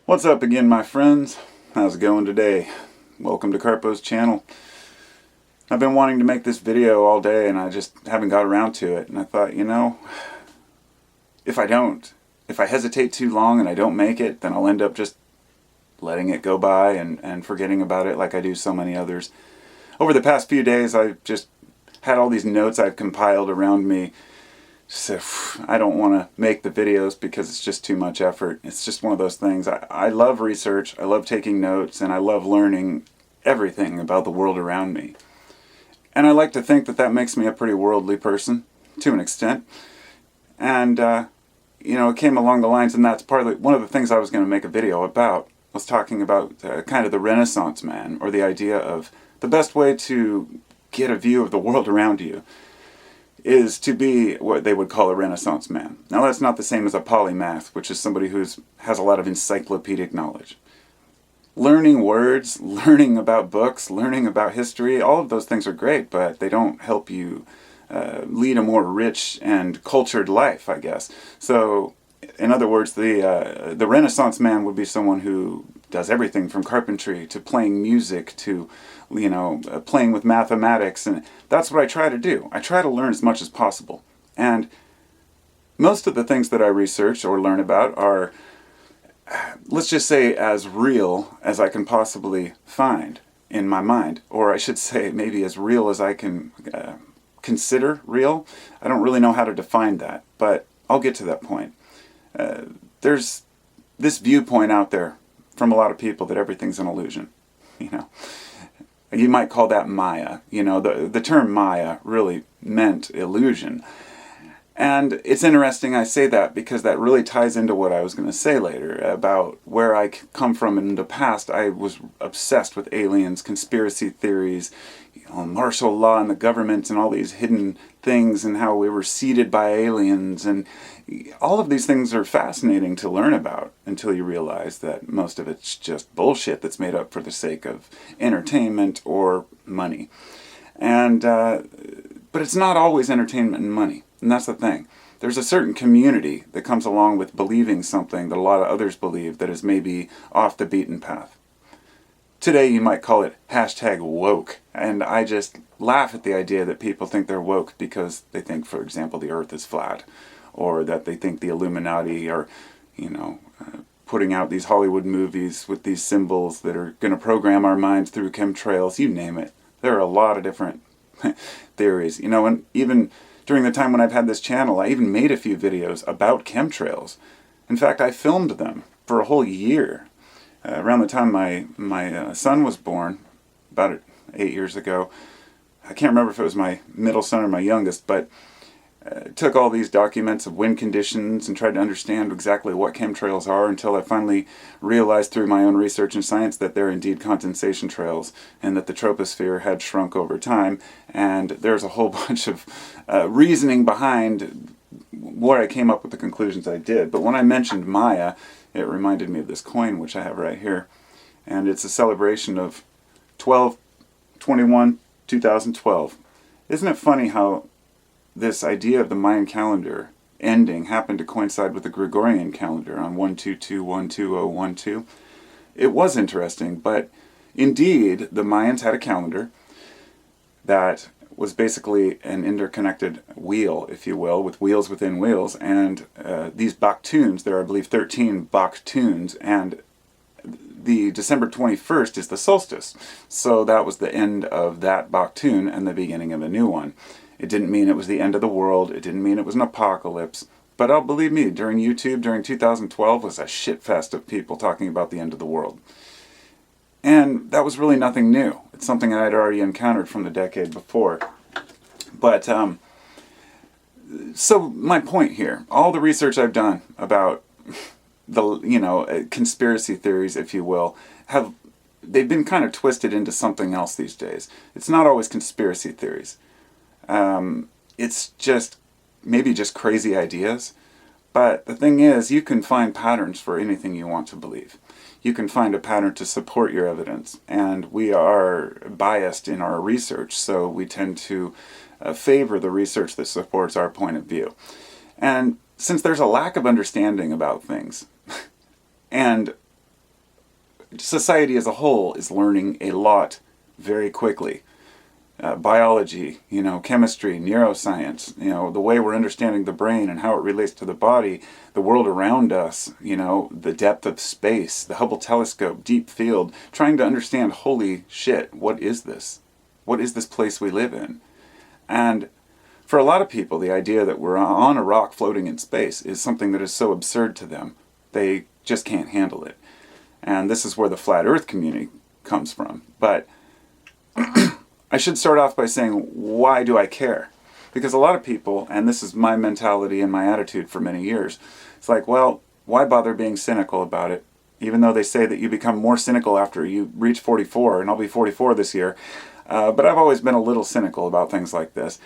What's up again, my friends? How's it going today? Welcome to Carpo's channel. I've been wanting to make this video all day and I just haven't got around to it. And I thought, if I hesitate too long and I don't make it, then I'll end up just letting it go by and forgetting about it like I do so many others. Over the past few days, I've just had all these notes I've compiled around me. So I don't want to make the videos because it's just too much effort. It's just one of those things. I love research, I love taking notes, and I love learning everything about the world around me. And I like to think that that makes me a pretty worldly person, to an extent. And, it came along the lines, and that's partly one of the things I was going to make a video about, was talking about kind of the Renaissance man, or the idea of the best way to get a view of the world around you is to be what they would call a Renaissance man. Now that's not the same as a polymath, which is somebody who has a lot of encyclopedic knowledge. Learning words, learning about books, learning about history, all of those things are great, but they don't help you lead a more rich and cultured life, I guess. So, in other words, the Renaissance man would be someone who does everything from carpentry to playing music to playing with mathematics, and that's what I try to do. I try to learn as much as possible. And most of the things that I research or learn about are, let's just say, as real as I can possibly find in my mind. Or I should say maybe as real as I can consider real. I don't really know how to define that, but I'll get to that point. There's this viewpoint out there from a lot of people that everything's an illusion. You might call that Maya. The term Maya really meant illusion. And it's interesting I say that because that really ties into what I was going to say later about where I come from. In the past, I was obsessed with aliens, conspiracy theories, martial law and the government and all these hidden things and how we were seeded by aliens. And all of these things are fascinating to learn about until you realize that most of it's just bullshit that's made up for the sake of entertainment or money. And but it's not always entertainment and money. And that's the thing. There's a certain community that comes along with believing something that a lot of others believe that is maybe off the beaten path. Today you might call it #woke. And I just laugh at the idea that people think they're woke because they think, for example, the earth is flat. Or that they think the Illuminati are, putting out these Hollywood movies with these symbols that are going to program our minds through chemtrails, you name it. There are a lot of different theories. And even during the time when I've had this channel, I even made a few videos about chemtrails. In fact, I filmed them for a whole year. Around the time my son was born, about 8 years ago, I can't remember if it was my middle son or my youngest, but took all these documents of wind conditions and tried to understand exactly what chemtrails are until I finally realized through my own research and science that they're indeed condensation trails and that the troposphere had shrunk over time. And there's a whole bunch of reasoning behind where I came up with the conclusions I did. But when I mentioned Maya, it reminded me of this coin, which I have right here. And it's a celebration of 12/21/2012. Isn't it funny how this idea of the Mayan calendar ending happened to coincide with the Gregorian calendar on 122-12012. It was interesting, but indeed the Mayans had a calendar that was basically an interconnected wheel, if you will, with wheels within wheels, and these baktunes, there are I believe 13 baktunes, and the December 21st is the solstice. So that was the end of that baktun and the beginning of a new one. It didn't mean it was the end of the world. It didn't mean it was an apocalypse. But believe me, during YouTube, during 2012, was a shitfest of people talking about the end of the world. And that was really nothing new. It's something I had already encountered from the decade before. But, so my point here, all the research I've done about the, conspiracy theories, if you will, they've been kind of twisted into something else these days. It's not always conspiracy theories. It's just maybe just crazy ideas. But the thing is, you can find patterns for anything you want to believe. You can find a pattern to support your evidence. And we are biased in our research, so we tend to favor the research that supports our point of view. And since there's a lack of understanding about things, and society as a whole is learning a lot very quickly. Biology, chemistry, neuroscience, the way we're understanding the brain and how it relates to the body, the world around us, the depth of space, the Hubble telescope, deep field, trying to understand, holy shit, what is this? What is this place we live in? And for a lot of people, the idea that we're on a rock floating in space is something that is so absurd to them, they just can't handle it. And this is where the flat earth community comes from. But I should start off by saying, why do I care? Because a lot of people, and this is my mentality and my attitude for many years, it's like, well, why bother being cynical about it? Even though they say that you become more cynical after you reach 44, and I'll be 44 this year. But I've always been a little cynical about things like this.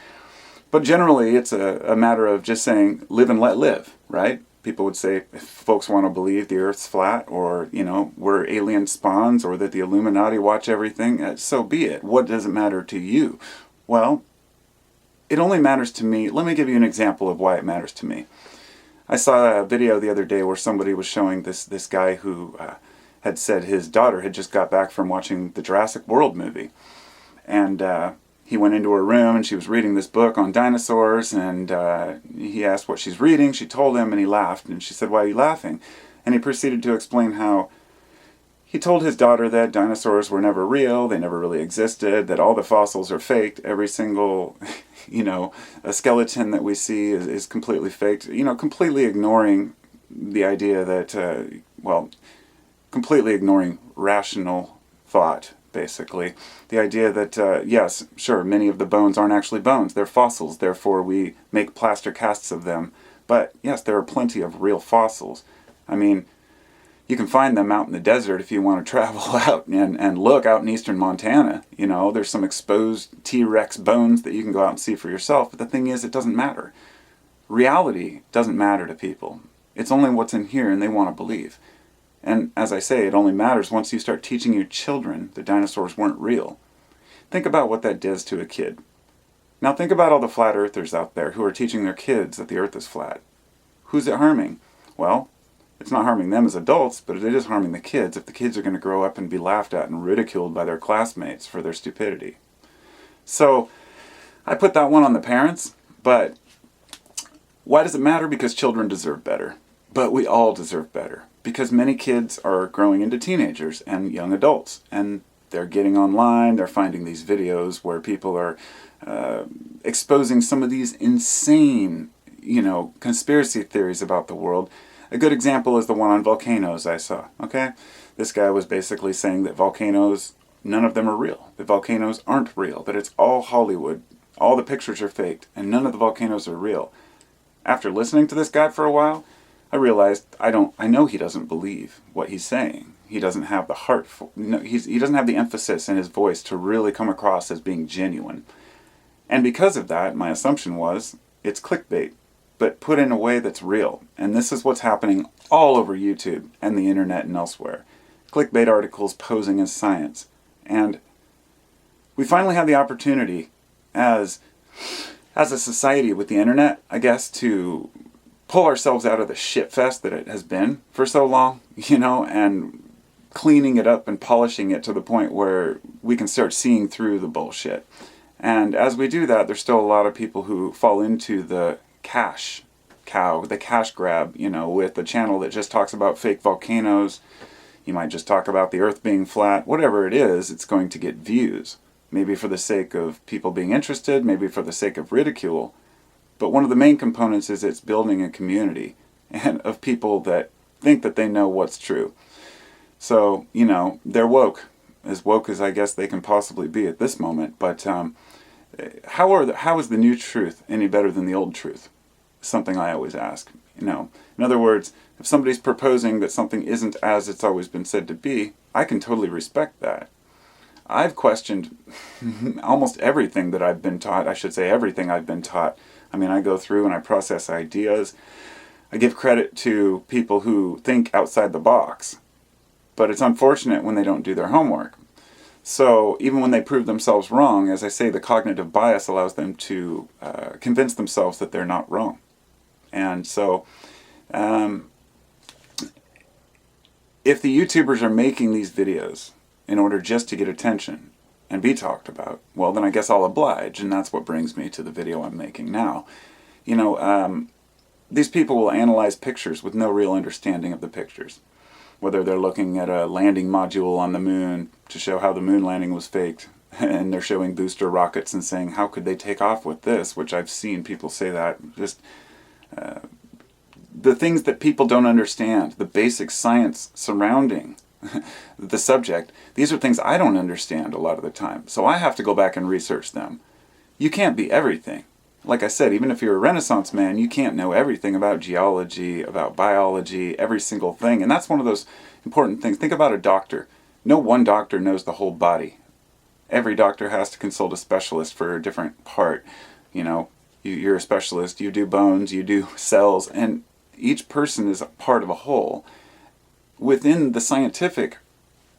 But generally, it's a matter of just saying, live and let live, right? People would say, if folks want to believe the Earth's flat, or, we're alien spawns, or that the Illuminati watch everything, so be it. What does it matter to you? Well, it only matters to me. Let me give you an example of why it matters to me. I saw a video the other day where somebody was showing this guy who had said his daughter had just got back from watching the Jurassic World movie. And he went into her room and she was reading this book on dinosaurs, and he asked what she's reading. She told him and he laughed, and she said, "Why are you laughing?" And he proceeded to explain how he told his daughter that dinosaurs were never real, they never really existed, that all the fossils are faked, every single, a skeleton that we see is completely faked, completely ignoring the idea that, completely ignoring rational thought. Basically, the idea that, yes, sure, many of the bones aren't actually bones, they're fossils, therefore we make plaster casts of them. But yes, there are plenty of real fossils. I mean, you can find them out in the desert if you want to travel out and look out in eastern Montana. There's some exposed T-Rex bones that you can go out and see for yourself. But the thing is, it doesn't matter. Reality doesn't matter to people. It's only what's in here and they want to believe. And as I say, it only matters once you start teaching your children that dinosaurs weren't real. Think about what that does to a kid. Now think about all the flat earthers out there who are teaching their kids that the earth is flat. Who's it harming? Well, it's not harming them as adults, but it is harming the kids if the kids are going to grow up and be laughed at and ridiculed by their classmates for their stupidity. So, I put that one on the parents, but why does it matter? Because children deserve better. But we all deserve better. Because many kids are growing into teenagers and young adults, and they're getting online, they're finding these videos where people are exposing some of these insane, conspiracy theories about the world. A good example is the one on volcanoes I saw, okay? This guy was basically saying that volcanoes, none of them are real. That volcanoes aren't real, that it's all Hollywood, all the pictures are faked, and none of the volcanoes are real. After listening to this guy for a while, I realized I know he doesn't believe what he's saying. He doesn't have the heart for, he doesn't have the emphasis in his voice to really come across as being genuine. And because of that, my assumption was, it's clickbait, but put in a way that's real. And this is what's happening all over YouTube and the internet and elsewhere. Clickbait articles posing as science. And we finally have the opportunity as a society with the internet, I guess, to pull ourselves out of the shitfest that it has been for so long, and cleaning it up and polishing it to the point where we can start seeing through the bullshit. And as we do that, there's still a lot of people who fall into the cash grab, with a channel that just talks about fake volcanoes. You might just talk about the earth being flat. Whatever it is, it's going to get views. Maybe for the sake of people being interested, maybe for the sake of ridicule. But one of the main components is it's building a community and of people that think that they know what's true. So, they're woke as I guess they can possibly be at this moment. But how is the new truth any better than the old truth? Something I always ask. In other words, if somebody's proposing that something isn't as it's always been said to be, I can totally respect that. I've questioned almost everything that I've been taught. I should say everything I've been taught. I go through and I process ideas. I give credit to people who think outside the box. But it's unfortunate when they don't do their homework. So even when they prove themselves wrong, as I say, the cognitive bias allows them to convince themselves that they're not wrong. And so if the YouTubers are making these videos in order just to get attention and be talked about, well, then I guess I'll oblige, and that's what brings me to the video I'm making now. You know, these people will analyze pictures with no real understanding of the pictures. Whether they're looking at a landing module on the moon to show how the moon landing was faked, and they're showing booster rockets and saying, how could they take off with this? Which I've seen people say that. Just the things that people don't understand, the basic science surrounding the subject, these are things I don't understand a lot of the time. So I have to go back and research them. You can't be everything. Like I said, even if you're a Renaissance man, you can't know everything about geology, about biology, every single thing. And that's one of those important things. Think about a doctor. No one doctor knows the whole body. Every doctor has to consult a specialist for a different part. You know, you're a specialist, you do bones, you do cells, and each person is a part of a whole. Within the scientific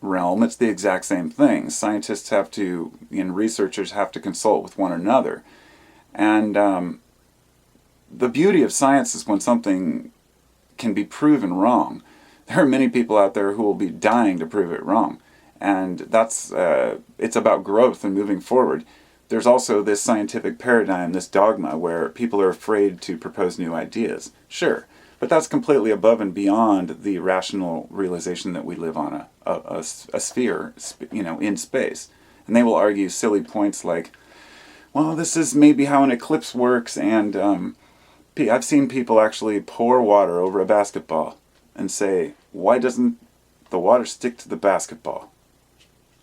realm, it's the exact same thing. Scientists have to, and researchers have to consult with one another. And the beauty of science is when something can be proven wrong. There are many people out there who will be dying to prove it wrong. And that's it's about growth and moving forward. There's also this scientific paradigm, this dogma, where people are afraid to propose new ideas. Sure, but that's completely above and beyond the rational realization that we live on a sphere, you know, in space. And they will argue silly points like, well, this is maybe how an eclipse works, and I've seen people actually pour water over a basketball and say, why doesn't the water stick to the basketball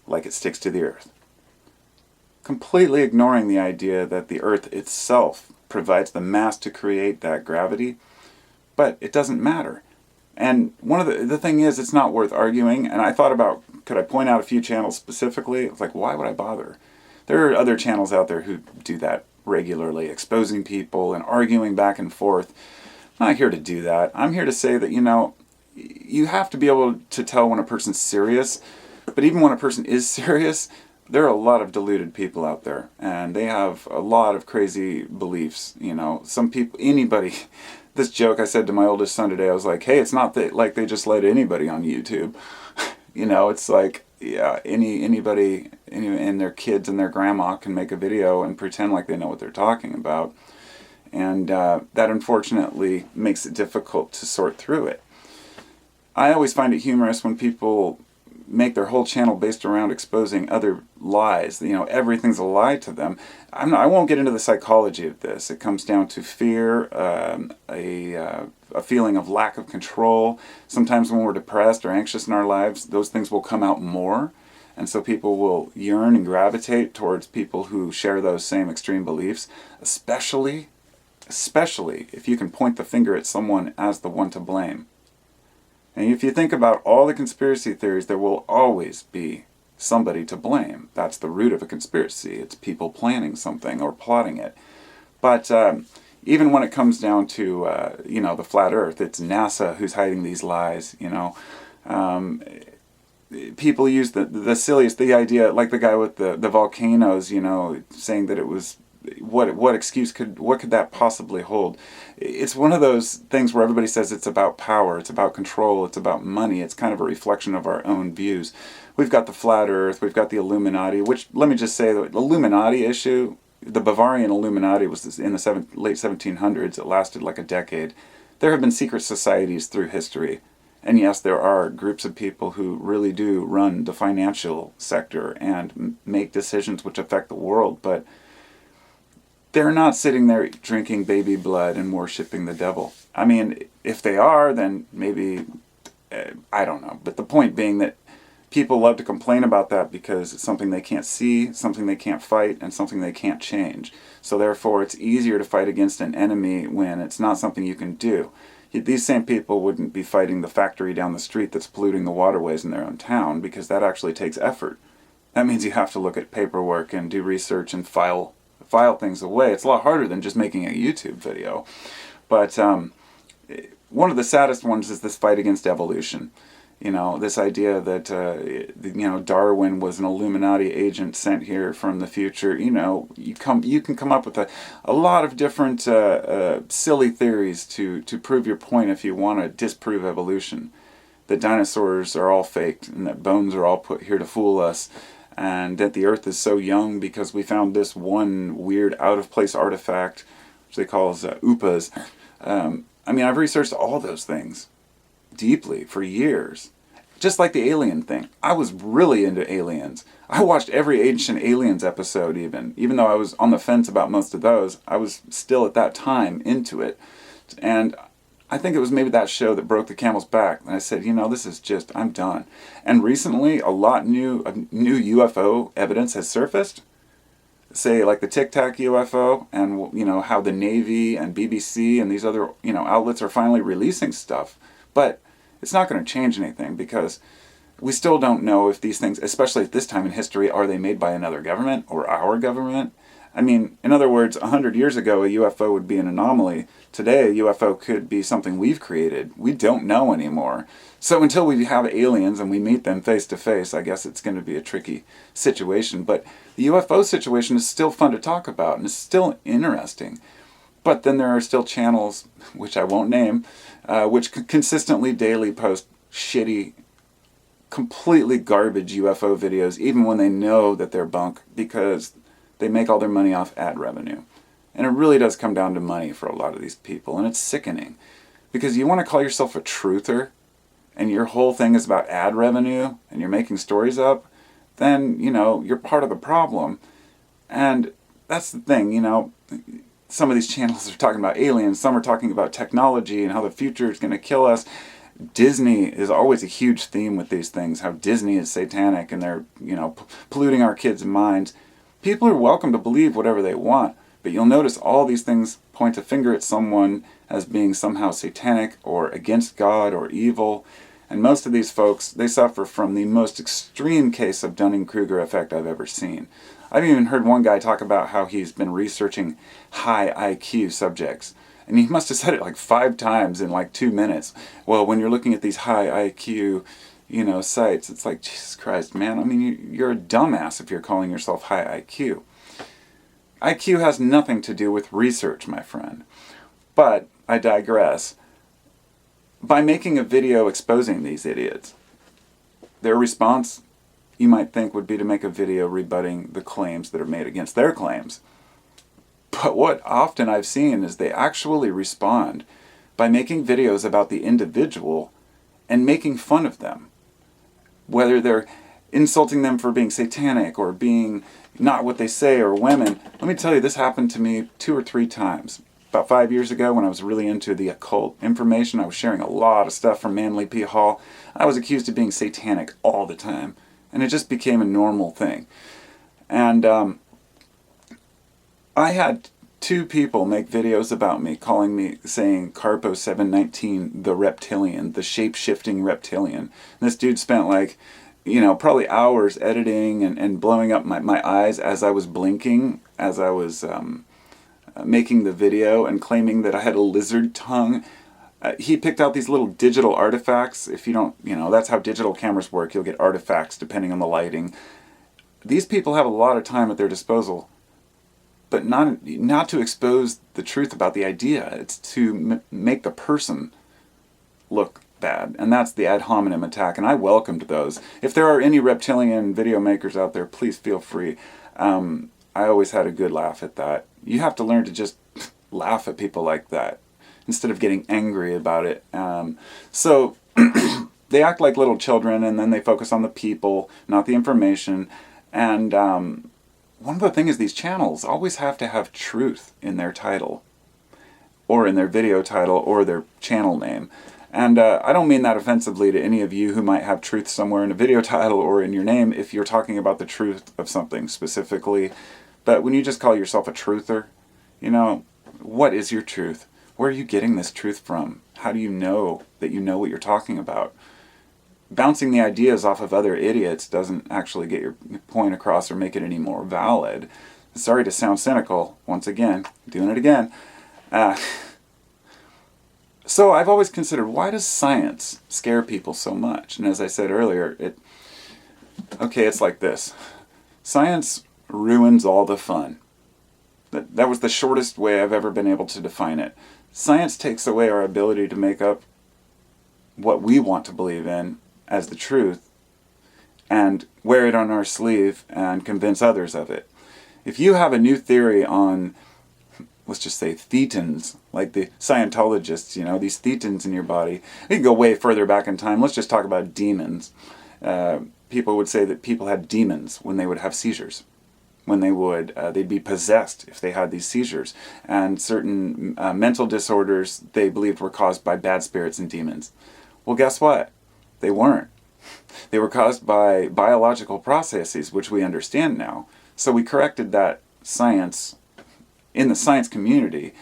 like it sticks to the earth? Completely ignoring the idea that the earth itself provides the mass to create that gravity, but it doesn't matter. And one of the thing is, it's not worth arguing, and I thought about, could I point out a few channels specifically? It's like, why would I bother? There are other channels out there who do that regularly, exposing people and arguing back and forth. I'm not here to do that. I'm here to say that, you know, you have to be able to tell when a person's serious, but even when a person is serious, there are a lot of deluded people out there, and they have a lot of crazy beliefs. You know, some people, anybody, this joke I said to my oldest son today, I was like, hey, it's not that like they just let anybody on YouTube. You know, it's like, yeah, anybody and their kids and their grandma can make a video and pretend like they know what they're talking about. And that unfortunately makes it difficult to sort through it. I always find it humorous when people make their whole channel based around exposing other lies. You know, everything's a lie to them. I won't get into the psychology of this. It comes down to fear, a feeling of lack of control. Sometimes when we're depressed or anxious in our lives, those things will come out more. And so people will yearn and gravitate towards people who share those same extreme beliefs, especially if you can point the finger at someone as the one to blame. And if you think about all the conspiracy theories, there will always be somebody to blame. That's the root of a conspiracy. It's people planning something or plotting it. But even when it comes down to, you know, the flat earth, it's NASA who's hiding these lies, you know. People use the silliest, the idea, like the guy with the volcanoes, you know, saying that it was, what excuse what could that possibly hold? It's one of those things where everybody says it's about power, it's about control, it's about money. It's kind of a reflection of our own views. We've got the flat earth, we've got the Illuminati, which, let me just say, the Illuminati issue, the Bavarian Illuminati was in the late 1700s. It lasted like a decade. There have been secret societies through history. And yes, there are groups of people who really do run the financial sector and make decisions which affect the world, but they're not sitting there drinking baby blood and worshiping the devil. I mean, if they are, then maybe, I don't know. But the point being that people love to complain about that because it's something they can't see, something they can't fight, and something they can't change. So therefore, it's easier to fight against an enemy when it's not something you can do. These same people wouldn't be fighting the factory down the street that's polluting the waterways in their own town, because that actually takes effort. That means you have to look at paperwork and do research and file things away. It's a lot harder than just making a YouTube video. But one of the saddest ones is this fight against evolution. You know, this idea that, you know, Darwin was an Illuminati agent sent here from the future. You know, you can come up with a lot of different silly theories to prove your point if you want to disprove evolution. that dinosaurs are all faked and that bones are all put here to fool us, and that the earth is so young because we found this one weird out-of-place artifact, which they call UPAs. I mean, I've researched all those things deeply for years. Just like the alien thing. I was really into aliens. I watched every Ancient Aliens episode even though I was on the fence about most of those, I was still at that time into it. And I think it was maybe that show that broke the camel's back. And I said, this is just, I'm done. And recently, a lot new UFO evidence has surfaced. Say, like the Tic Tac UFO, and, how the Navy and BBC and these other, outlets are finally releasing stuff. But it's not going to change anything because we still don't know if these things, especially at this time in history, are they made by another government or our government? I mean, in other words, 100 years ago, a UFO would be an anomaly. Today, a UFO could be something we've created. We don't know anymore. So until we have aliens and we meet them face to face, I guess it's going to be a tricky situation. But the UFO situation is still fun to talk about and it's still interesting. But then there are still channels, which I won't name, which consistently daily post shitty, completely garbage UFO videos, even when they know that they're bunk, because they make all their money off ad revenue. And it really does come down to money for a lot of these people, and it's sickening. Because you want to call yourself a truther, and your whole thing is about ad revenue, and you're making stories up, then, you're part of the problem. And that's the thing, some of these channels are talking about aliens, some are talking about technology and how the future is going to kill us. Disney is always a huge theme with these things, how Disney is satanic and they're, polluting our kids' minds. People are welcome to believe whatever they want, but you'll notice all these things point a finger at someone as being somehow satanic or against God or evil. And most of these folks, they suffer from the most extreme case of Dunning-Kruger effect I've ever seen. I've even heard one guy talk about how he's been researching high IQ subjects. And he must have said it like 5 times in like 2 minutes. Well, when you're looking at these high IQ, sites, it's like, Jesus Christ, man. I mean, you're a dumbass if you're calling yourself high IQ. IQ has nothing to do with research, my friend. But I digress. By making a video exposing these idiots, their response, you might think, would be to make a video rebutting the claims that are made against their claims. But what often I've seen is they actually respond by making videos about the individual and making fun of them. Whether they're insulting them for being satanic or being not what they say or women. Let me tell you, this happened to me 2 or 3 times. About 5 years ago when I was really into the occult information, I was sharing a lot of stuff from Manly P. Hall. I was accused of being satanic all the time. And it just became a normal thing. And I had 2 people make videos about me, calling me, saying Carpo 719, the reptilian, the shape-shifting reptilian. And this dude spent probably hours editing and blowing up my eyes as I was blinking, as I was making the video, and claiming that I had a lizard tongue. He picked out these little digital artifacts. If you don't, that's how digital cameras work. You'll get artifacts depending on the lighting. These people have a lot of time at their disposal, but not to expose the truth about the idea. It's to make the person look bad, and that's the ad hominem attack, and I welcomed those. If there are any reptilian video makers out there, please feel free. I always had a good laugh at that. You have to learn to just laugh at people like that instead of getting angry about it. So they act like little children, and then they focus on the people, not the information. And one of the things is these channels always have to have truth in their title, or in their video title, or their channel name. And I don't mean that offensively to any of you who might have truth somewhere in a video title or in your name if you're talking about the truth of something specifically. But when you just call yourself a truther, what is your truth? Where are you getting this truth from? How do you know that you know what you're talking about? Bouncing the ideas off of other idiots doesn't actually get your point across or make it any more valid. Sorry to sound cynical, once again, doing it again. So I've always considered, why does science scare people so much? And as I said earlier, it's like this. Science ruins all the fun. That was the shortest way I've ever been able to define it. Science takes away our ability to make up what we want to believe in as the truth and wear it on our sleeve and convince others of it. If you have a new theory on, let's just say, thetans, like the Scientologists, these thetans in your body. We can go way further back in time. Let's just talk about demons. People would say that people had demons when they would have seizures. When they'd be possessed if they had these seizures. And certain mental disorders they believed were caused by bad spirits and demons. Well, guess what? They weren't. They were caused by biological processes, which we understand now. So we corrected that science in the science community.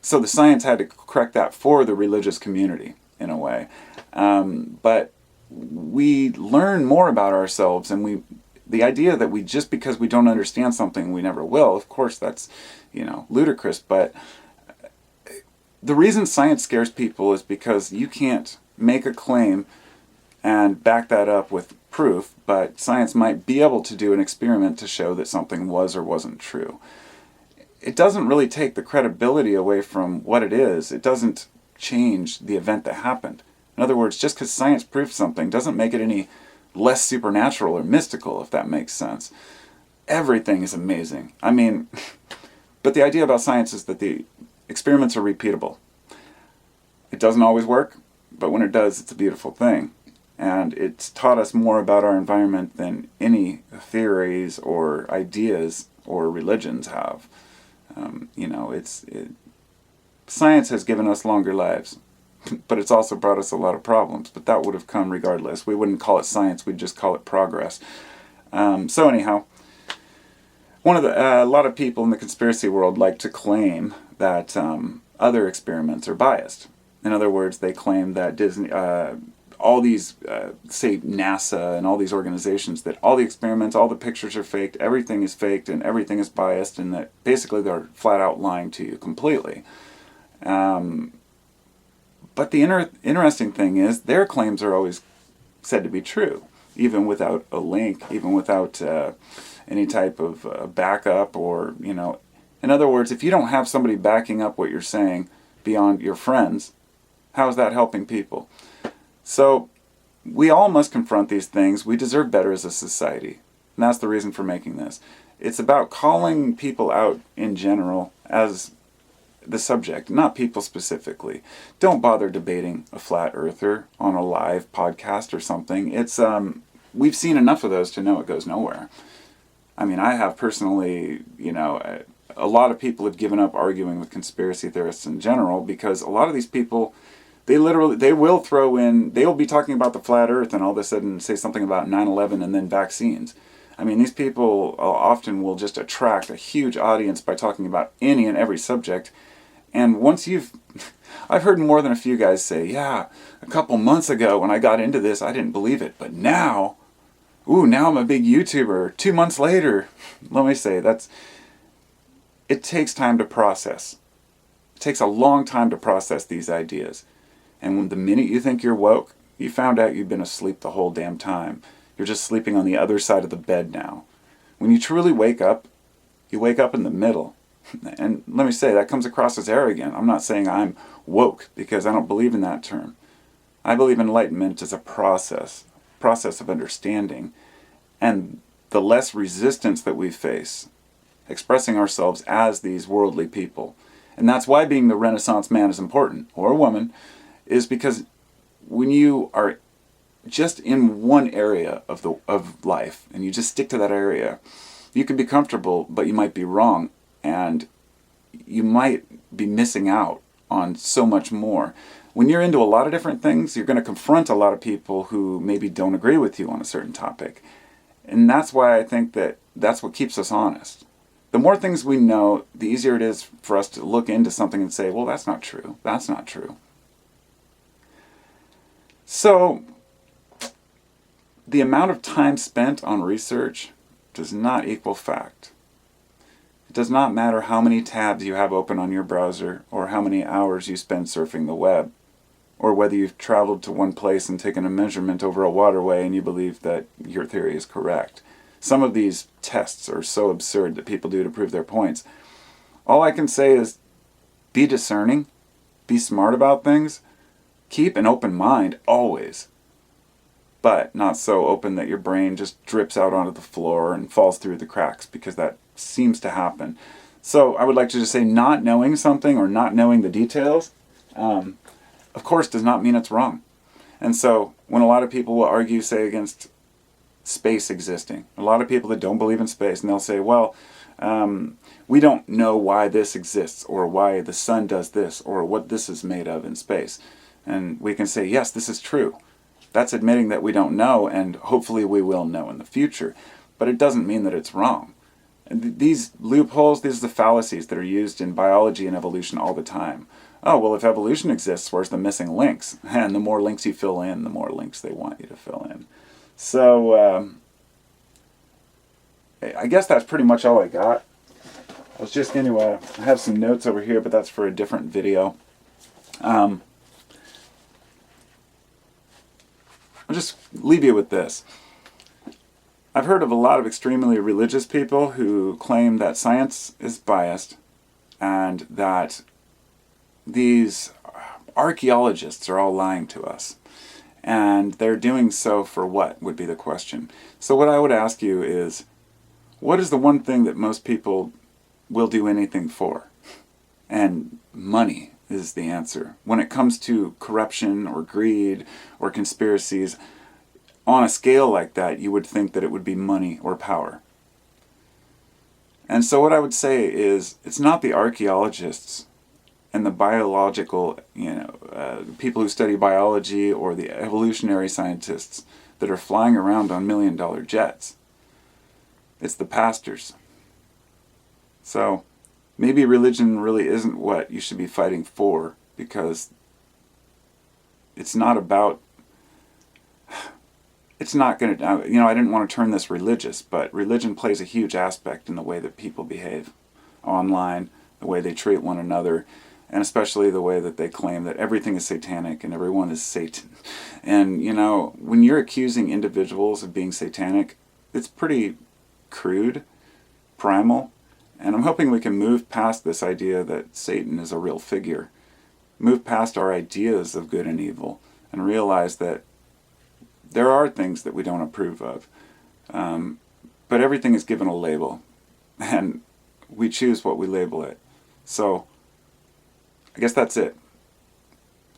So the science had to correct that for the religious community, in a way. But we learn more about ourselves, and the idea that just because we don't understand something, we never will, of course that's, ludicrous. But the reason science scares people is because you can't make a claim and back that up with proof, but science might be able to do an experiment to show that something was or wasn't true. It doesn't really take the credibility away from what it is. It doesn't change the event that happened. In other words, just because science proves something doesn't make it any less supernatural or mystical, if that makes sense. Everything is amazing. But the idea about science is that the experiments are repeatable. It doesn't always work, but when it does, it's a beautiful thing. And it's taught us more about our environment than any theories or ideas or religions have. Science has given us longer lives, but it's also brought us a lot of problems. But that would have come regardless. We wouldn't call it science; we'd just call it progress. So anyhow, a lot of people in the conspiracy world like to claim that other experiments are biased. In other words, they claim that Disney, all these, say NASA and all these organizations, that all the experiments, all the pictures are faked, everything is faked, and everything is biased, and that basically they're flat out lying to you completely. But the interesting thing is their claims are always said to be true, even without a link, even without any type of backup or, In other words, if you don't have somebody backing up what you're saying beyond your friends, how is that helping people? So we all must confront these things. We deserve better as a society. And that's the reason for making this. It's about calling people out in general as the subject, not people specifically. Don't bother debating a flat earther on a live podcast or something. We've seen enough of those to know it goes nowhere. I have personally, a lot of people have given up arguing with conspiracy theorists in general because a lot of these people, they will be talking about the flat earth and all of a sudden say something about 9/11 and then vaccines. These people often will just attract a huge audience by talking about any and every subject. And I've heard more than a few guys say, yeah, a couple months ago when I got into this, I didn't believe it. But now I'm a big YouTuber. 2 months later, let me say, it takes time to process. It takes a long time to process these ideas. And the minute you think you're woke, you found out you've been asleep the whole damn time. You're just sleeping on the other side of the bed now. When you truly wake up, you wake up in the middle. And let me say, that comes across as arrogant. I'm not saying I'm woke because I don't believe in that term. I believe enlightenment is a process of understanding. And the less resistance that we face, expressing ourselves as these worldly people. And that's why being the Renaissance man is important, or a woman, is because when you are just in one area of life, and you just stick to that area, you can be comfortable, but you might be wrong. And you might be missing out on so much more. When you're into a lot of different things, you're going to confront a lot of people who maybe don't agree with you on a certain topic. And that's why I think that's what keeps us honest. The more things we know, the easier it is for us to look into something and say, well, that's not true. That's not true. So, the amount of time spent on research does not equal fact. It does not matter how many tabs you have open on your browser or how many hours you spend surfing the web, or whether you've traveled to one place and taken a measurement over a waterway and you believe that your theory is correct. Some of these tests are so absurd that people do to prove their points. All I can say is be discerning, be smart about things, Keep an open mind always, but not so open that your brain just drips out onto the floor and falls through the cracks, because that seems to happen. So I would like to just say, not knowing something or not knowing the details, of course, does not mean it's wrong. And so when a lot of people will argue, say, against space existing, a lot of people that don't believe in space, and they'll say, well, we don't know why this exists, or why the sun does this, or what this is made of in space. And we can say, yes, this is true. That's admitting that we don't know, and hopefully we will know in the future. But it doesn't mean that it's wrong. And these loopholes, these are the fallacies that are used in biology and evolution all the time. Oh, well, if evolution exists, where's the missing links? And the more links you fill in, the more links they want you to fill in. So, I guess that's pretty much all I got. I was just going to I have some notes over here, but that's for a different video. I'll just leave you with this. I've heard of a lot of extremely religious people who claim that science is biased and that these archaeologists are all lying to us. And they're doing so for what, would be the question. So what I would ask you is, what is the one thing that most people will do anything for? And money is the answer. When it comes to corruption or greed or conspiracies, on a scale like that, you would think that it would be money or power. And so what I would say is, it's not the archaeologists and the biological, people who study biology, or the evolutionary scientists that are flying around on million-dollar jets. It's the pastors. So maybe religion really isn't what you should be fighting for, because it's not about, it's not going to, I didn't want to turn this religious, but religion plays a huge aspect in the way that people behave online, the way they treat one another, and especially the way that they claim that everything is satanic and everyone is Satan. And, when you're accusing individuals of being satanic, it's pretty crude, primal, and I'm hoping we can move past this idea that Satan is a real figure, move past our ideas of good and evil, and realize that there are things that we don't approve of, but everything is given a label, and we choose what we label it. So I guess that's it.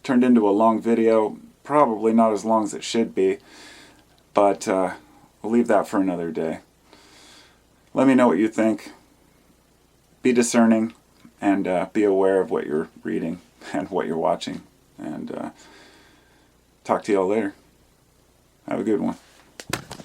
Turned into a long video, probably not as long as it should be, but we'll leave that for another day. Let me know what you think. Be discerning, and be aware of what you're reading and what you're watching. And talk to y'all later. Have a good one.